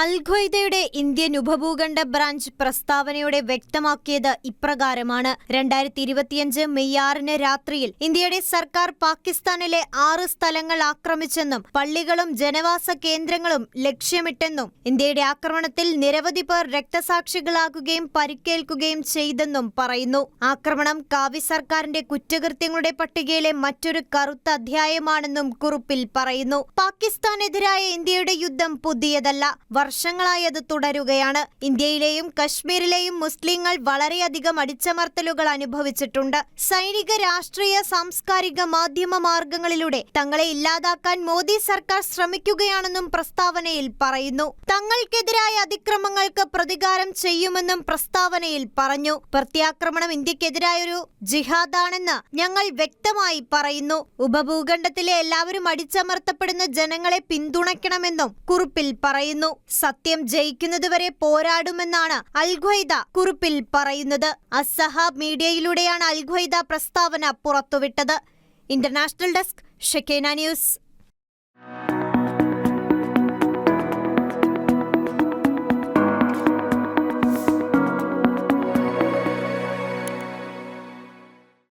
അൽ-ഖ്വയ്ദയുടെ Indian ഉപഭൂഖണ്ഡ branch പ്രസ്താവനയോടെ വ്യക്തമാക്കിയത് ഇപ്രകാരമാണ്. 2025 May 6 രാത്രിയിൽ ഇന്ത്യയുടെ സർക്കാർ പാകിസ്ഥാനിലെ 6 സ്ഥലങ്ങൾ ആക്രമിച്ചെന്നും പള്ളികളും ജനവാസ കേന്ദ്രങ്ങളും ലക്ഷ്യമിട്ടെന്നും ഇന്ത്യയുടെ ആക്രമണത്തിൽ നിരവധി പേർ രക്തസാക്ഷികളാകുകയും പരിക്കേൽക്കുകയും ചെയ്തെന്നും പറയുന്നു. ആക്രമണം കാവി സർക്കാരിന്റെ കുറ്റകൃത്യങ്ങളുടെ പട്ടികയിലെ മറ്റൊരു കറുത്ത അധ്യായമാണെന്നും കുറിപ്പിൽ പറയുന്നു. പാകിസ്ഥാനെതിരായ ഇന്ത്യയുടെ യുദ്ധം പുതിയതല്ല. വർഷങ്ങളായി അത് തുടരുകയാണ്. ഇന്ത്യയിലെയും കശ്മീരിലെയും മുസ്ലിങ്ങൾ വളരെയധികം അടിച്ചമർത്തലുകൾ അനുഭവിച്ചിട്ടുണ്ട്. സൈനിക, രാഷ്ട്രീയ, സാംസ്കാരിക, മാധ്യമ മാർഗങ്ങളിലൂടെ തങ്ങളെ ഇല്ലാതാക്കാൻ മോദി സർക്കാർ ശ്രമിക്കുകയാണെന്നും പ്രസ്താവനയിൽ പറയുന്നു. തങ്ങൾക്കെതിരായ അതിക്രമങ്ങൾക്ക് പ്രതികാരം ചെയ്യുമെന്നും പ്രസ്താവനയിൽ പറഞ്ഞു. പ്രത്യാക്രമണം ഇന്ത്യക്കെതിരായൊരു ജിഹാദാണെന്ന് ഞങ്ങൾ വ്യക്തമായി പറയുന്നു. ഉപഭൂഖണ്ഡത്തിലെ എല്ലാവരും അടിച്ചമർത്തപ്പെടുന്ന ജനങ്ങളെ പിന്തുണയ്ക്കണമെന്നും കുറിപ്പിൽ പറയുന്നു. സത്യം ജയിക്കുന്നതുവരെ പോരാടുമെന്നാണ് അൽ-ഖ്വയ്ദ കുറിപ്പിൽ പറയുന്നത്. അസ്സഹാബ് മീഡിയയിലൂടെയാണ് അൽ-ഖ്വയ്ദ പ്രസ്താവന പുറത്തുവിട്ടത്. ഇന്റർനാഷണൽ ഡെസ്ക്, ഷെക്കേന ന്യൂസ്.